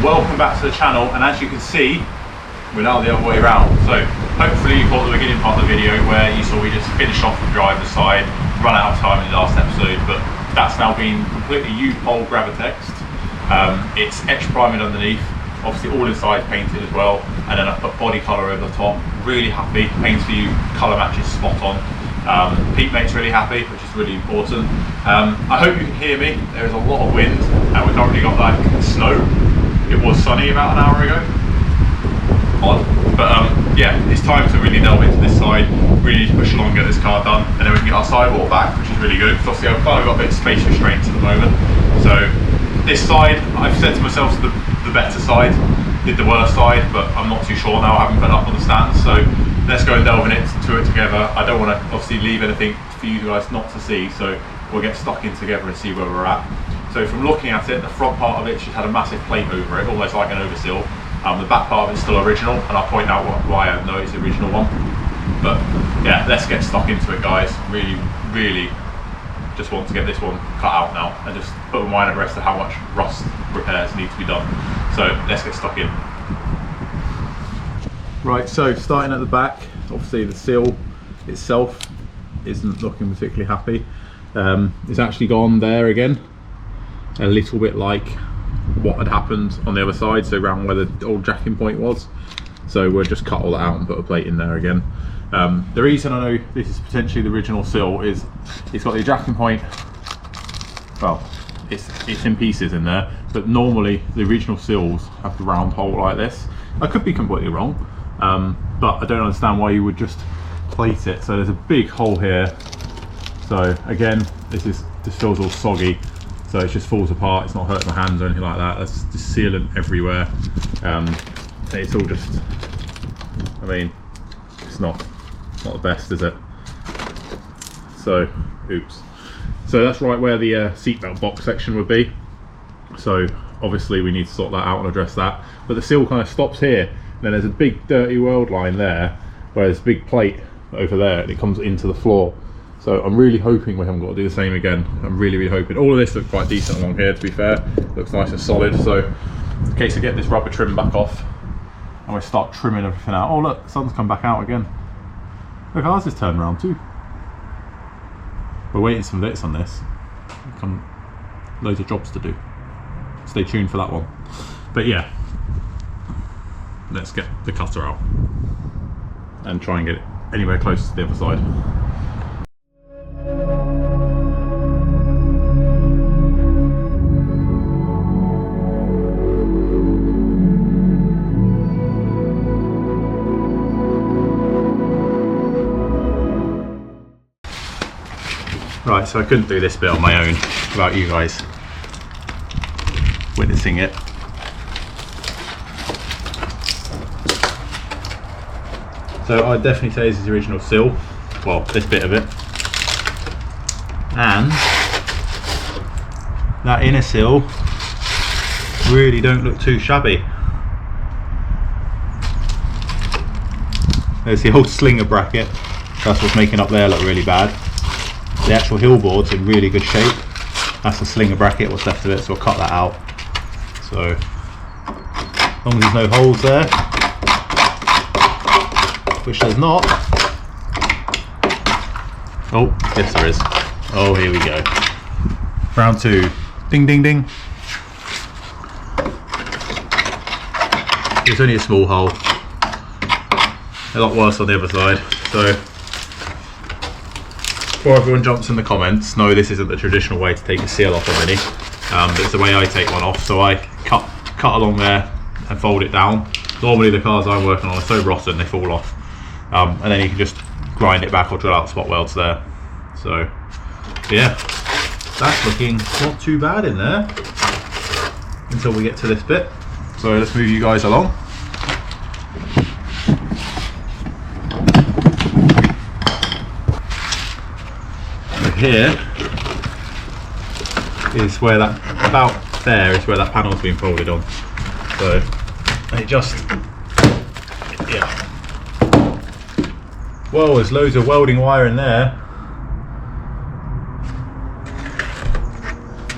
welcome back to the channel, and as you can see, we're now the other way around. So hopefully you caught the beginning part of the video where you saw we just finished off the driver's side, run out of time in the last episode, but that's now been completely U-pole Gravitexed. It's etched primed underneath, obviously all inside painted as well, and then I put body colour over the top. Really happy, paints for you, colour matches spot on. Pete mate's really happy, which is really important. I hope you can hear me. There is a lot of wind and we've currently got like snow. It was sunny about an hour ago. Odd. But yeah, it's time to really delve into this side, really push along, get this car done, and then we can get our sidewall back, which is really good, because obviously I've kind of got a bit of space restraints at the moment. So this side, I've said to myself, the better side, did the worst side, but I'm not too sure now, I haven't put it up on the stands. So let's go and delve into it together. I don't want to obviously leave anything for you guys not to see, so we'll get stuck in together and see where we're at. So from looking at it, the front part of it should have a massive plate over it, almost like an overseal. The back part of it's still original, and I'll point out why I know it's the original one. But yeah, let's get stuck into it, guys. Really just want to get this one cut out now and just put my mind at rest of how much rust repairs need to be done. So let's get stuck in. Right, so starting at the back, obviously the seal itself isn't looking particularly happy. It's actually gone there again, a little bit like what had happened on the other side, so around where the old jacking point was. So we'll just cut all that out and put a plate in there again. The reason I know this is potentially the original seal is it's got the jacking point, well, it's in pieces in there, but normally the original seals have the round hole like this. I could be completely wrong, but I don't understand why you would just plate it. So there's a big hole here. So again, this feels all soggy, so it just falls apart. It's not hurting my hands or anything like that. There's just sealant everywhere. It's all just, I mean, it's not the best, is it? So, oops. So that's right where the seatbelt box section would be. So obviously we need to sort that out and address that. But the seal kind of stops here, and then there's a big dirty weld line there, where there's a big plate over there, and it comes into the floor. So I'm really hoping we haven't got to do the same again. I'm really hoping. All of this looks quite decent along here, to be fair. Looks nice and solid. So in case I get this rubber trim back off, and we start trimming everything out. Oh look, the sun's come back out again. Look, ours has turned around too. We're waiting some bits on this. Loads of jobs to do. Stay tuned for that one. But yeah, let's get the cutter out and try and get it anywhere close to the other side. Right, so I couldn't do this bit on my own without you guys witnessing it. So I'd definitely say this is the original seal, well, this bit of it. And that inner seal really don't look too shabby. There's the old slinger bracket, that's what's making up there look really bad. The actual hill board's in really good shape. That's the slinger bracket, what's left of it, so I'll cut that out. So, as long as there's no holes there, which there's not. Oh, yes there is. Oh, here we go. Round two. Ding, ding, ding. It's only a small hole. A lot worse on the other side. So, before everyone jumps in the comments, no, this isn't the traditional way to take a seal off a Mini, but it's the way I take one off. So I cut along there and fold it down. Normally the cars I'm working on are so rotten they fall off, and then you can just grind it back or drill out spot welds there. So yeah, that's looking not too bad in there until we get to this bit. So let's move you guys along. Here is where that, about there is where that panel's been folded on. So it just, yeah. Well, there's loads of welding wire in there.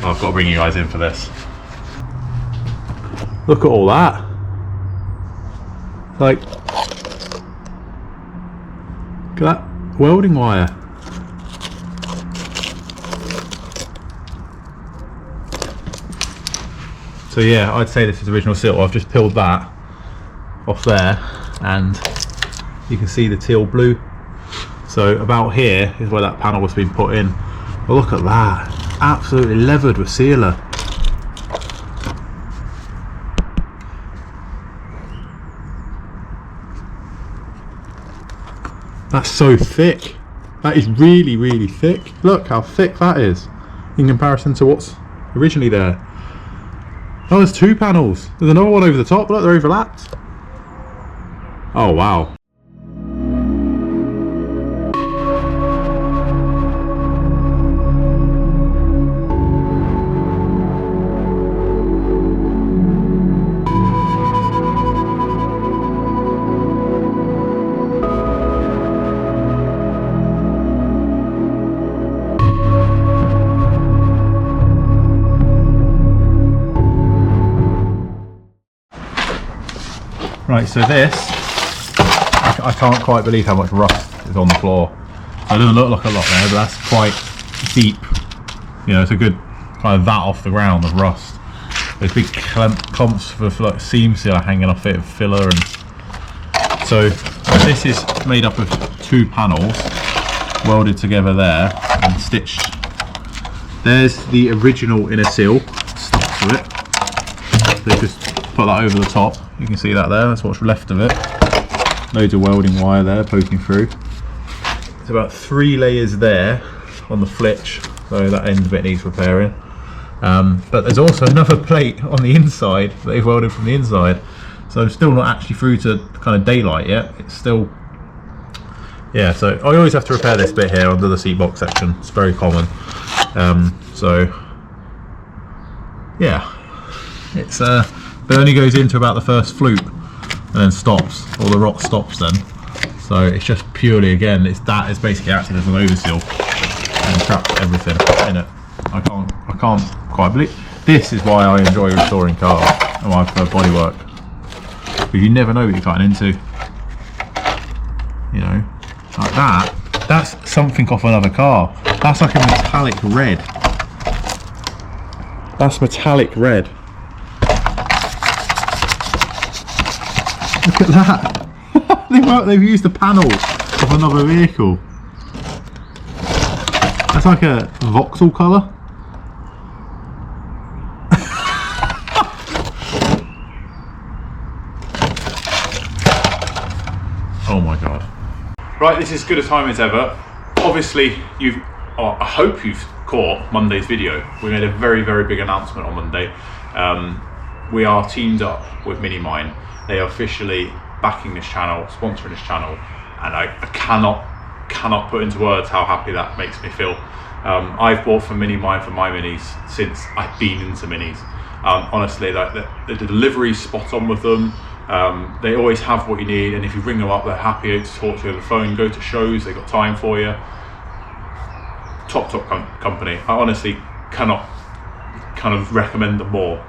Oh, I've got to bring you guys in for this. Look at all that. Like, look at that welding wire. So yeah, I'd say this is original sill. I've just peeled that off there and you can see the teal blue. So about here is where that panel was being put in. But look at that, absolutely levered with sealer. That's so thick. That is really, really thick. Look how thick that is in comparison to what's originally there. Oh, there's two panels. There's another one over the top. Look, they're overlapped. Oh, wow. Right, so this, I can't quite believe how much rust is on the floor. So it doesn't look like a lot there, but that's quite deep. You know, it's a good kind of that off the ground of rust. There's big clumps of like seam sealer hanging off it, of filler, and so this is made up of two panels welded together there and stitched. There's the original inner seal stuck to it. They just put that over the top. You can see that there, that's what's left of it. Loads of welding wire there poking through. It's about 3 layers there on the flitch, so that end bit needs repairing. But there's also another plate on the inside that they've welded from the inside. So I'm still not actually through to kind of daylight yet. It's still, yeah, so I always have to repair this bit here under the seat box section. It's very common. So yeah, it's but it only goes into about the first flute and then stops, or the rot stops then. So it's just purely, again, it's basically acting as an overseal and traps everything in it. I can't quite believe. This is why I enjoy restoring cars and why I prefer bodywork. But you never know what you're cutting into. You know, like that. That's something off another car. That's like a metallic red. That's metallic red. Look at that! They've used the panel of another vehicle. That's like a Vauxhall colour. Oh my god. Right, this is as good a time as ever. Obviously, I hope you've caught Monday's video. We made a very, very big announcement on Monday. We are teamed up with Minimine. They are officially backing this channel, sponsoring this channel, and I cannot put into words how happy that makes me feel. I've bought from Minimine for my minis since I've been into minis. Honestly, like the delivery's spot on with them. They always have what you need, and if you ring them up, they're happy to talk to you on the phone, go to shows, they've got time for you. Top company. I honestly cannot kind of recommend them more.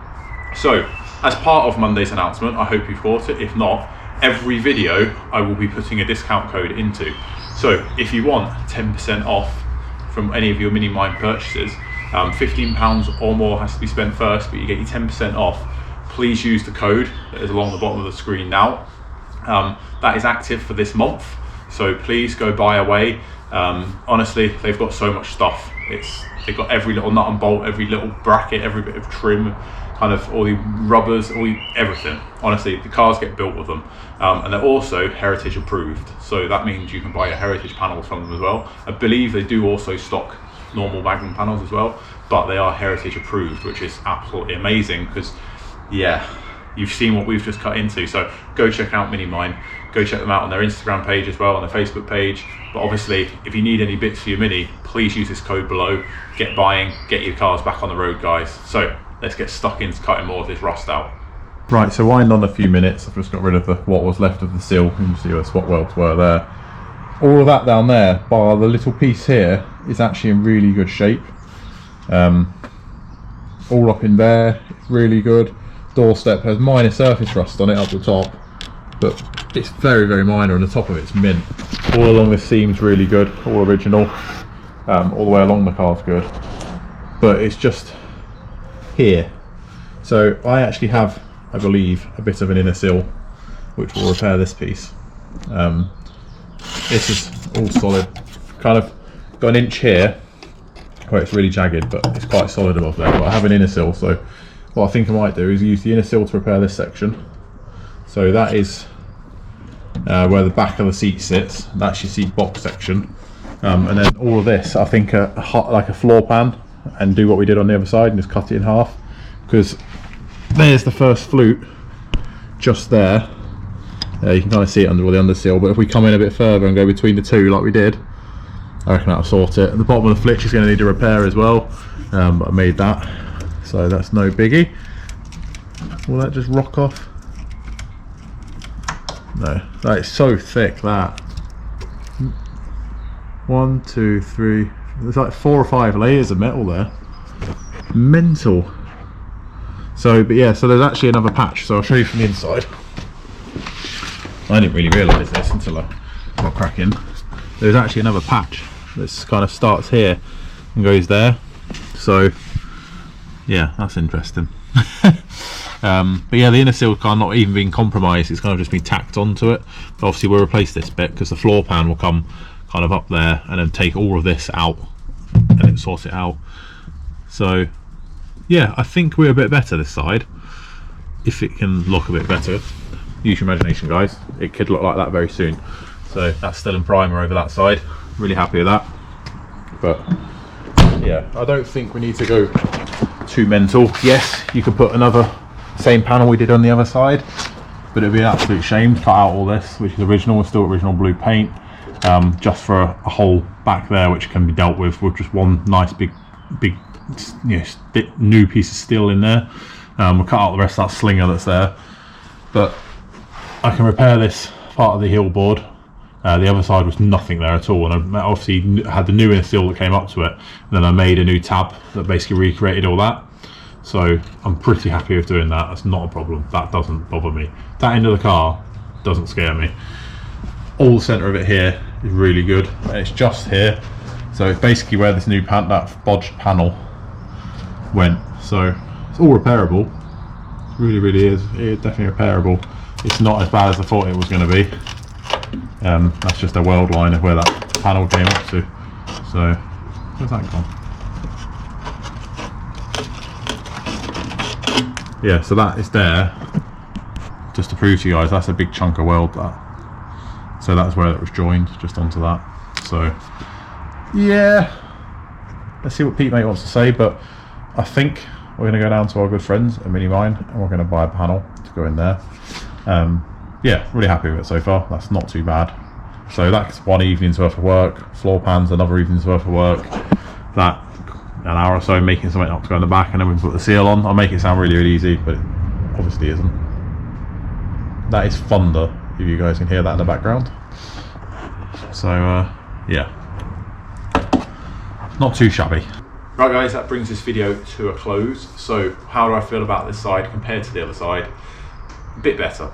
So, as part of Monday's announcement, I hope you've caught it. If not, every video I will be putting a discount code into. So if you want 10% off from any of your Minimine purchases, £15 or more has to be spent first, but you get your 10% off. Please use the code that is along the bottom of the screen now. That is active for this month, so please go buy away. Honestly, they've got so much stuff. They've got every little nut and bolt, every little bracket, every bit of trim, kind of all the rubbers, everything. Honestly, the cars get built with them, and they're also heritage approved. So that means you can buy your heritage panels from them as well. I believe they do also stock normal Magnum panels as well, but they are heritage approved, which is absolutely amazing because, yeah, you've seen what we've just cut into. So go check out Minimine. Go check them out on their Instagram page as well, on their Facebook page. But obviously, if you need any bits for your Mini, please use this code below. Get buying, get your cars back on the road, guys. So let's get stuck into cutting more of this rust out. Right, so wind on a few minutes. I've just got rid of what was left of the seal. You can see where the spot welds were there. All of that down there, bar the little piece here, is actually in really good shape. All up in there, it's really good. doorstep has minor surface rust on it up the top, but it's very, very minor, and the top of it's mint. All along this seam's really good, all original. All the way along the car's good, but it's just here. So I actually have, I believe, a bit of an inner sill which will repair this piece. This is all solid, kind of got an inch here where it's really jagged, but it's quite solid above there. But I have an inner sill, so what I think I might do is use the inner sill to repair this section. So that is where the back of the seat sits. That's your seat box section. And then all of this, I think, like a floor pan, and do what we did on the other side and just cut it in half, because there's the first flute just there. You can kind of see it under the undersill, but if we come in a bit further and go between the two like we did, I reckon that'll sort it. The bottom of the flitch is going to need a repair as well, but I made that, so that's no biggie. Will that just rock off? No, that is so thick, that. 1, 2, 3, there's like 4 or 5 layers of metal there. Mental. So, but yeah, so there's actually another patch, so I'll show you from the inside. I didn't really realise this until I got cracking. There's actually another patch that kind of starts here and goes there. So, yeah, that's interesting. But yeah, the inner sill kind of not even been compromised, it's kind of just been tacked onto it. But obviously we'll replace this bit because the floor pan will come kind of up there and then take all of this out and then sort it out. So yeah, I think we're a bit better this side. If it can look a bit better, use your imagination, guys, it could look like that very soon. So that's still in primer over that side, really happy with that. But yeah, I don't think we need to go too mental. Yes, you could put another same panel we did on the other side, but it'd be an absolute shame to cut out all this, which is original, with still original blue paint, just for a hole back there which can be dealt with just one nice big new piece of steel in there. We'll cut out the rest of that slinger that's there, but I can repair this part of the heel board. The other side was nothing there at all, and I obviously had the new inner seal that came up to it, and then I made a new tab that basically recreated all that. So I'm pretty happy with doing that. That's not a problem, that doesn't bother me. That end of the car doesn't scare me. All the centre of it here is really good, and it's just here, so it's basically where this new that bodged panel went. So it's all repairable. It really is. It's definitely repairable. It's not as bad as I thought it was going to be. That's just a weld line of where that panel came up to. So where's that gone? Yeah, so that is there. Just to prove to you guys, that's a big chunk of weld, that. So that's where it was joined, just onto that. So yeah, let's see what Pete Mate wants to say, but I think we're going to go down to our good friends at Minimine and we're going to buy a panel to go in there. Yeah, really happy with it so far. That's not too bad. So that's one evening's worth of work. Floor pans, another evening's worth of work. That an hour or so making something up to go in the back, and then we can put the seal on. I'll make it sound really, really easy, but it obviously isn't. That is thunder, if you guys can hear that in the background. So yeah, not too shabby. Right guys, that brings this video to a close. So how do I feel about this side compared to the other side? A bit better.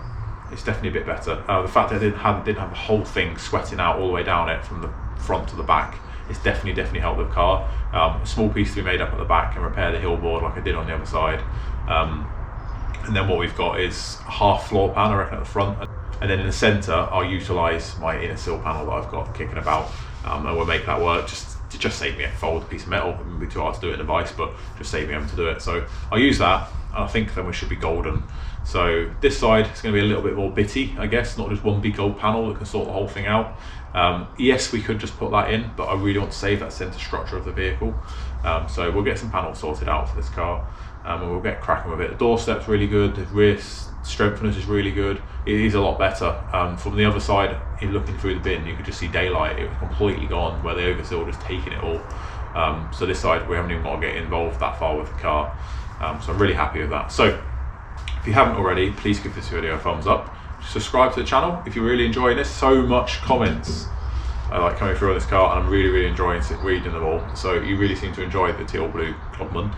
It's definitely a bit better. The fact that I didn't have the whole thing sweating out all the way down it from the front to the back, it's definitely helped the car. A small piece to be made up at the back and repair the heel board like I did on the other side. And then what we've got is a half floor pan, I reckon, at the front. And then in the centre, I'll utilise my inner sill panel that I've got kicking about, and we'll make that work. Just save me a fold piece of metal. It wouldn't be too hard to do it in a vise, but just save me having to do it. So I'll use that, and I think then we should be golden. So this side is going to be a little bit more bitty, I guess, not just one big gold panel that can sort the whole thing out. Yes, we could just put that in, but I really want to save that centre structure of the vehicle. So we'll get some panels sorted out for this car, and we'll get cracking with it. The doorstep's really good, the rear strengtheners is really good. It is a lot better. From the other side, in looking through the bin, you could just see daylight. It was completely gone, where the overseal just taking it all. So this side, we haven't even got to get involved that far with the car. So I'm really happy with that. So if you haven't already, please give this video a thumbs up. Subscribe to the channel if you're really enjoying this. So much comments I like coming through on this car, and I'm really enjoying reading them all. So you really seem to enjoy the teal blue Clubman.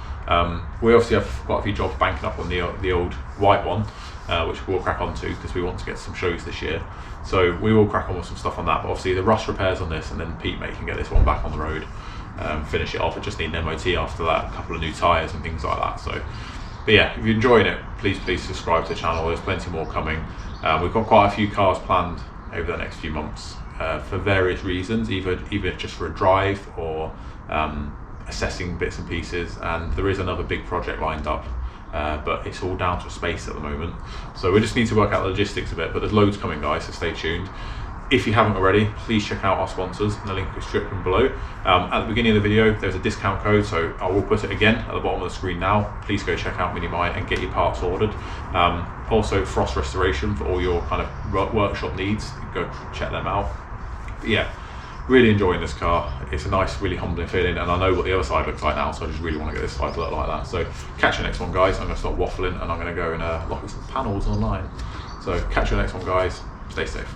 We obviously have quite a few jobs banking up on the old white one, which we'll crack on to because we want to get some shows this year. So we will crack on with some stuff on that, but obviously the rust repairs on this, and then Pete can get this one back on the road, finish it off. I just need an MOT after that, a couple of new tyres and things like that. So, but yeah, if you're enjoying it, please subscribe to the channel. There's plenty more coming. We've got quite a few cars planned over the next few months for various reasons, either just for a drive or assessing bits and pieces, and there is another big project lined up, but it's all down to space at the moment, so we just need to work out the logistics of it. But there's loads coming, guys, so stay tuned. If you haven't already, please check out our sponsors, and the link is dripping below. At the beginning of the video there's a discount code, so I will put it again at the bottom of the screen now. Please go check out Minimine and get your parts ordered. Also Frost Restoration for all your kind of workshop needs, go check them out. But yeah, really enjoying this car. It's a nice, really humbling feeling, and I know what the other side looks like now, so I just really want to get this side to look like that. So catch you next one, guys. I'm going to stop waffling, and I'm going to go and look at some panels online. So catch you next one, guys. Stay safe.